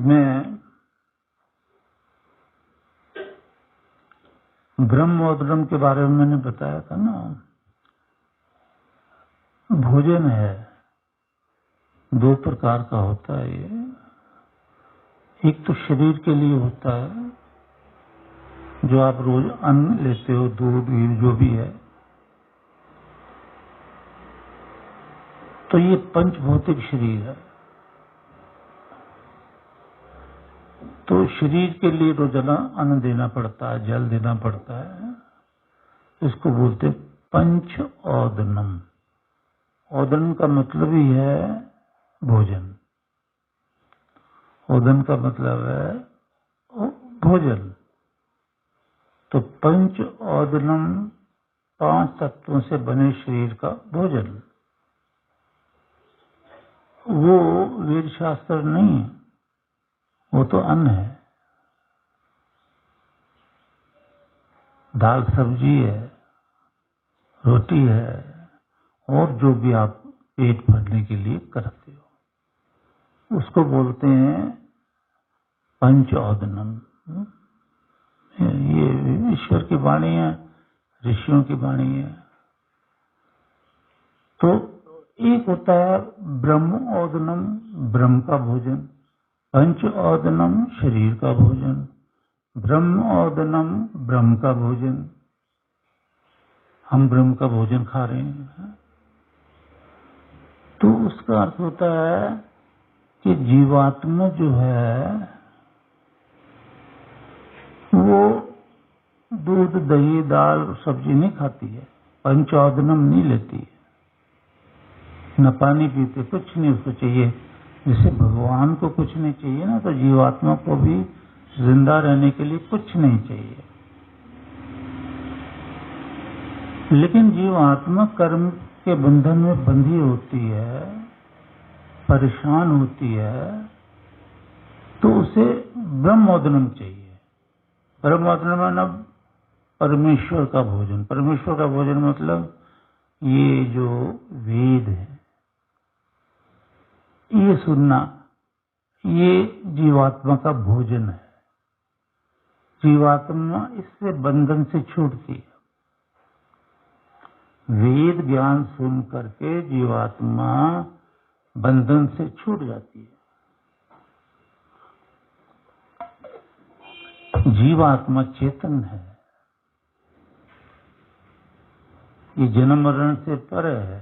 मैं ब्रह्मोदरम के बारे में मैंने बताया था ना, भोजन है, दो प्रकार का होता है ये। एक तो शरीर के लिए होता है, जो आप रोज अन्न लेते हो, दूध घी जो भी है, तो ये पंचभौतिक शरीर है। तो शरीर के लिए रोजाना अन्न देना पड़ता है, जल देना पड़ता है। इसको बोलते पंच ओदनम। ओदन का मतलब ही है भोजन। ओदन का मतलब है भोजन। तो पंच ओदनम 5 तत्वों से बने शरीर का भोजन। वो वेद शास्त्र नहीं है, वो तो अन्न है। दाल सब्जी है, रोटी है, और जो भी आप पेट भरने के लिए करते हो, उसको बोलते हैं पंचओदनम। ये ईश्वर की वाणी है, ऋषियों की वाणी है। तो एक होता है ब्रह्मओदनम, ब्रह्म का भोजन। पंचओदनम शरीर का भोजन। ब्रह्मओदनम ब्रह्म का भोजन। हम ब्रह्म का भोजन खा रहे हैं। तो उसका अर्थ होता है कि जीवात्मा जो है वो दूध दही दाल सब्जी नहीं खाती है, पंचओदनम नहीं लेती है, न पानी पीते, कुछ नहीं उसको चाहिए। जैसे भगवान को कुछ नहीं चाहिए ना, तो जीवात्मा को भी जिंदा रहने के लिए कुछ नहीं चाहिए। लेकिन जीवात्मा कर्म के बंधन में बंधी होती है, परेशान होती है, तो उसे ब्रह्मोदनम चाहिए। ब्रह्मोदनम मतलब परमेश्वर का भोजन। परमेश्वर का भोजन मतलब ये जो वेद है, ये सुनना, ये जीवात्मा का भोजन है। जीवात्मा इससे बंधन से छूटती है। वेद ज्ञान सुन करके जीवात्मा बंधन से छूट जाती है। जीवात्मा चेतन है, ये जन्म मरण से परे है।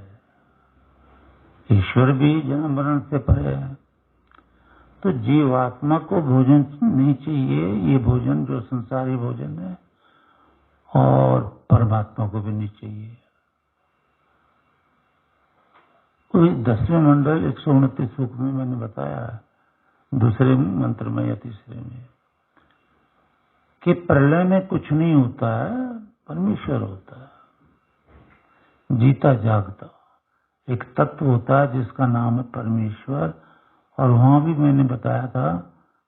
ईश्वर भी जन्म मरण से परे है। तो जीवात्मा को भोजन नहीं चाहिए, ये भोजन जो संसारी भोजन है, और परमात्मा को भी नहीं चाहिए। कोई 10वें मंडल 129 सूक्त में मैंने बताया है, दूसरे मंत्र में या तीसरे में, कि प्रलय में कुछ नहीं होता है, परमेश्वर होता है, जीता जागता एक तत्व होता है जिसका नाम है परमेश्वर। और वहां भी मैंने बताया था,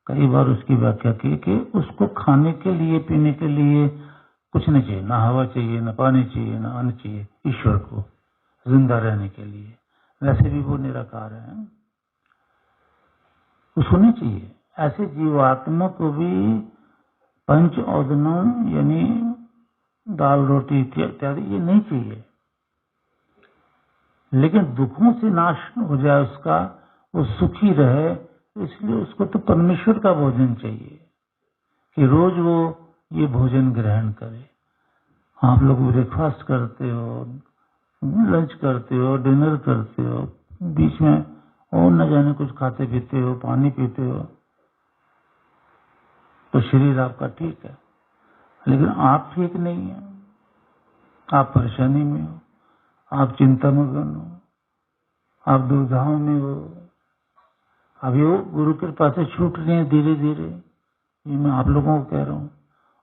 कई बार उसकी व्याख्या की, कि उसको खाने के लिए पीने के लिए कुछ नहीं चाहिए, ना हवा चाहिए, ना पानी चाहिए, ना अन्न चाहिए। ईश्वर को जिंदा रहने के लिए, वैसे भी वो निराकार है, उसको नहीं चाहिए। ऐसे जीवात्मा को भी पंचओदनम यानी दाल रोटी इत्यादि ये नहीं चाहिए। लेकिन दुखों से नाश हो जाए उसका, वो सुखी रहे, इसलिए उसको तो परमेश्वर का भोजन चाहिए, कि रोज वो ये भोजन ग्रहण करे। आप लोग ब्रेकफास्ट करते हो, लंच करते हो, डिनर करते हो, बीच में और न जाने कुछ खाते पीते हो, पानी पीते हो, तो शरीर आपका ठीक है। लेकिन आप ठीक नहीं है, आप परेशानी में हो, आप चिंता मग्न हो, आप दुविधाओं में हो। अभी वो गुरु कृपा से छूट रहे हैं धीरे धीरे, ये मैं आप लोगों को कह रहा हूँ,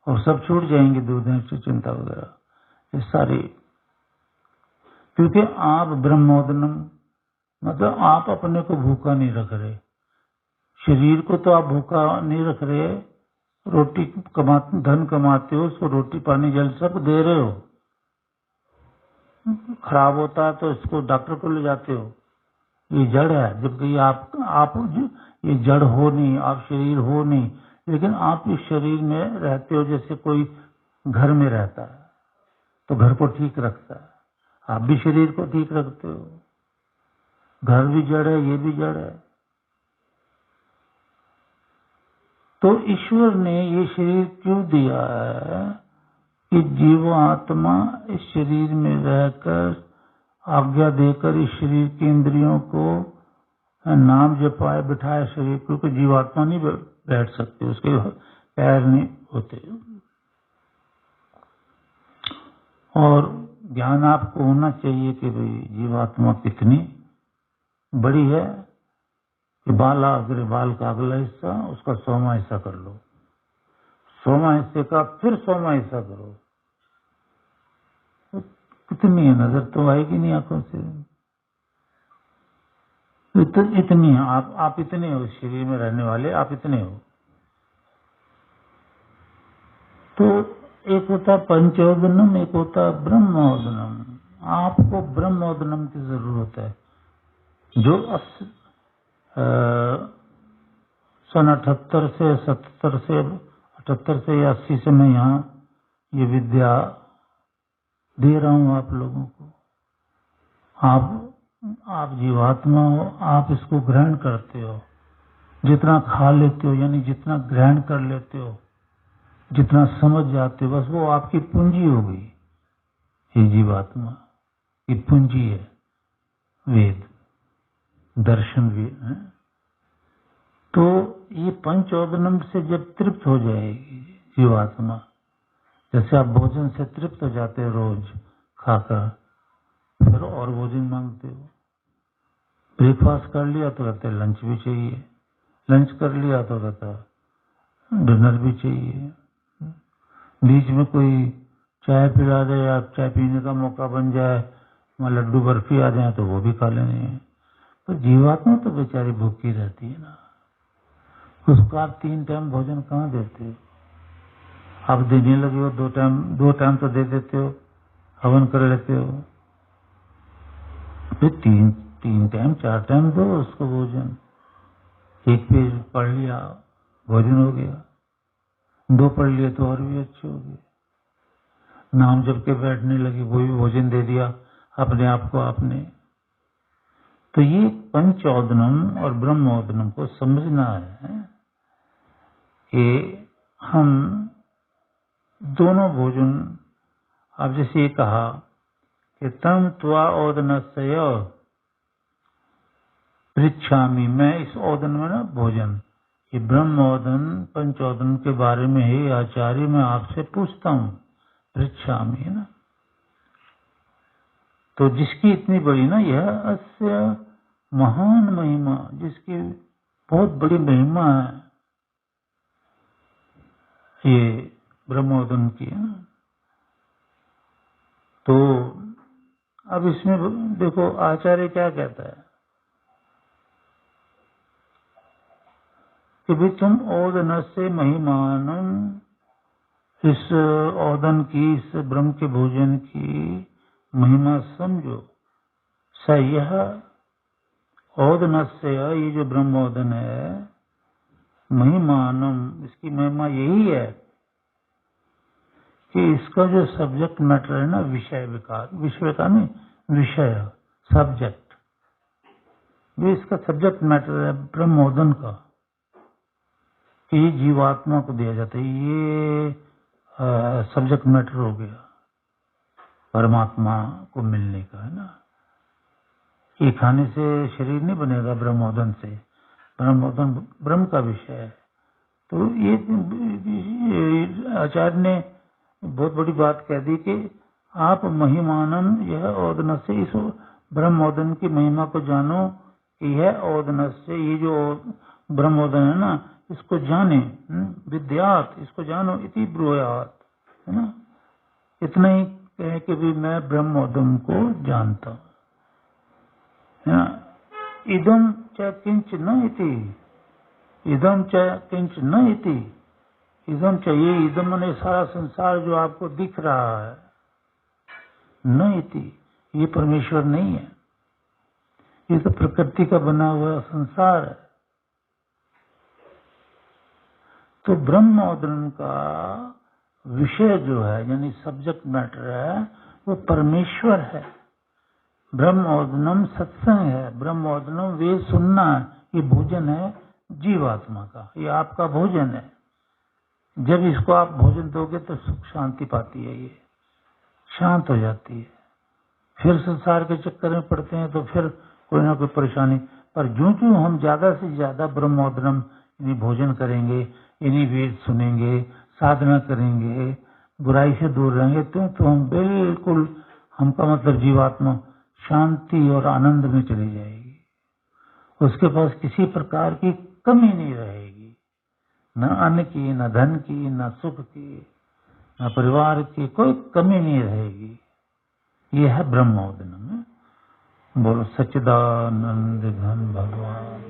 और सब छूट जाएंगे दुविधा से, चिंता वगैरह ये सारी। क्योंकि आप ब्रह्मोदनम मतलब आप अपने को भूखा नहीं रख रहे, शरीर को तो आप भूखा नहीं रख रहे। रोटी धन कमाते हो, उसको रोटी पानी जल सब दे रहे हो। खराब होता है तो इसको डॉक्टर को ले जाते हो, ये जड़ है, जबकि आप ये जड़ हो नहीं, आप शरीर हो नहीं, लेकिन आप इस शरीर में रहते हो जैसे कोई घर में रहता है, तो घर को ठीक रखता है, आप भी शरीर को ठीक रखते हो। घर भी जड़ है, ये भी जड़ है। तो ईश्वर ने ये शरीर क्यों दिया है कि जीवात्मा इस शरीर में रहकर आज्ञा देकर इस शरीर के इंद्रियों को नाम जपाए बिठाए शरीर, क्योंकि जीवात्मा नहीं बैठ सकते, उसके पैर नहीं होते। और ज्ञान आपको होना चाहिए कि भाई जीवात्मा कितनी बड़ी है कि बाल का अगला हिस्सा उसका 100वां हिस्सा कर लो, 100वां हिस्से का फिर 100वां हिस्सा करो, तो कितनी है, नजर तो आएगी नहीं आंखों से। इतनी है, आप इतने हो, इस शरीर में रहने वाले आप इतने हो। तो एक होता पंचोदनम, एक होता ब्रह्मोदनम। आपको ब्रह्मोदनम की जरूरत है, जो सन 78 से 77 से 78 से या 80 से मैं यहाँ ये विद्या दे रहा हूँ आप लोगों को। आप जीवात्मा हो, आप इसको ग्रहण करते हो, जितना खा लेते हो यानी जितना ग्रहण कर लेते हो, जितना समझ जाते हो, बस वो आपकी पूंजी हो गई। ये जीवात्मा की पूंजी है, वेद दर्शन वेद है। तो ये पंचोदनम से जब तृप्त हो जाएगी जीवात्मा, जैसे आप भोजन से तृप्त हो जाते हो रोज खाकर, फिर और भोजन मांगते हो। ब्रेकफास्ट कर लिया तो कहते लंच भी चाहिए, लंच कर लिया तो कहता डिनर भी चाहिए, बीच में कोई चाय पिला दे या चाय पीने का मौका बन जाए, वहाँ लड्डू बर्फी आ जाए तो वो भी खा लेने हैं। तो जीवात्मा तो बेचारी भूखी रहती है ना, उसको आप 3 टाइम भोजन कहाँ देते हो? आप देने लगे हो 2 टाइम तो दे देते हो, हवन कर लेते हो, फिर 3 टाइम 4 टाइम दो उसको भोजन। 1 पेज पढ़ लिया भोजन हो गया, 2 पढ़ लिए तो और भी अच्छे हो गए। नाम जप के बैठने लगे, वो भी भोजन दे दिया अपने आप को आपने। तो ये पंचोदनम और ब्रह्मोदनम को समझना है कि हम दोनों भोजन, आप जैसे ये कहा कि तम त्वा ओदनस्य पृच्छामि, मैं इस ओदन में ना भोजन, ये ब्रह्मोदन पंचोदन के बारे में ही आचार्य मैं आपसे पूछता हूँ, पृच्छामि है ना। तो जिसकी इतनी बड़ी ना यह अस्य महान महिमा, जिसकी बहुत बड़ी महिमा है ये ब्रह्मोदन की है ना। तो अब इसमें देखो आचार्य क्या कहता है कि भाई तुम ओदन से महिमानम, इस ओदन की, इस ब्रह्म के भोजन की महिमा समझो। स यह ओदन से, ये जो ब्रह्मोदन है, महिमानम, इसकी महिमा यही है कि इसका जो सब्जेक्ट मैटर है ना, विषय विकार, विषय का नहीं, विषय सब्जेक्ट, ये इसका सब्जेक्ट मैटर है ब्रह्मोदन का, कि ये जीवात्मा को दिया जाता है। ये सब्जेक्ट मैटर हो गया परमात्मा को मिलने का, है ना। ये खाने से शरीर नहीं बनेगा ब्रह्मोदन से, ब्रह्मोदन ब्रह्म का विषय है। तो ये आचार्य ने बहुत बड़ी बात कह दी कि आप महिमानम यह ओदन से, इस ब्रह्मोदन की महिमा को जानो कि यह ओदन से, ये जो ब्रह्मोदन है ना, इसको जाने, विद्यात, इसको जानो, इति ब्रूयात, है ना। इतना ही कहे कि भी मैं ब्रह्मोदन को जानता हूँ, है ना। इदम च किंच न इति, इदम च किंच न इति, इदम चाहिए, इदम ने सारा संसार जो आपको दिख रहा है, न इति, ये परमेश्वर नहीं है, ये तो प्रकृति का बना हुआ संसार है। तो ब्रह्मोदनम का विषय जो है यानी सब्जेक्ट मैटर है वो परमेश्वर है। ब्रह्मोदनम सत्संग है, ब्रह्मोदनम वेद सुनना है, ये भोजन है जीवात्मा का, ये आपका भोजन है। जब इसको आप भोजन दोगे तो सुख शांति पाती है, ये शांत हो जाती है। फिर संसार के चक्कर में पड़ते हैं तो फिर कोई ना कोई परेशानी। पर जो हम ज्यादा से ज्यादा ब्रह्मोदनम यानी भोजन करेंगे, इन्हीं वेद सुनेंगे, साधना करेंगे, बुराई से दूर रहेंगे तो हम बिल्कुल, हमका मतलब जीवात्मा शांति और आनंद में चली जाएगी। उसके पास किसी प्रकार की कमी नहीं रहेगी, न अन्न की, न धन की, न सुख की, न परिवार की, कोई कमी नहीं रहेगी। ये है ब्रह्मोदनम। बोलो सच्चिदानंद घन भगवान।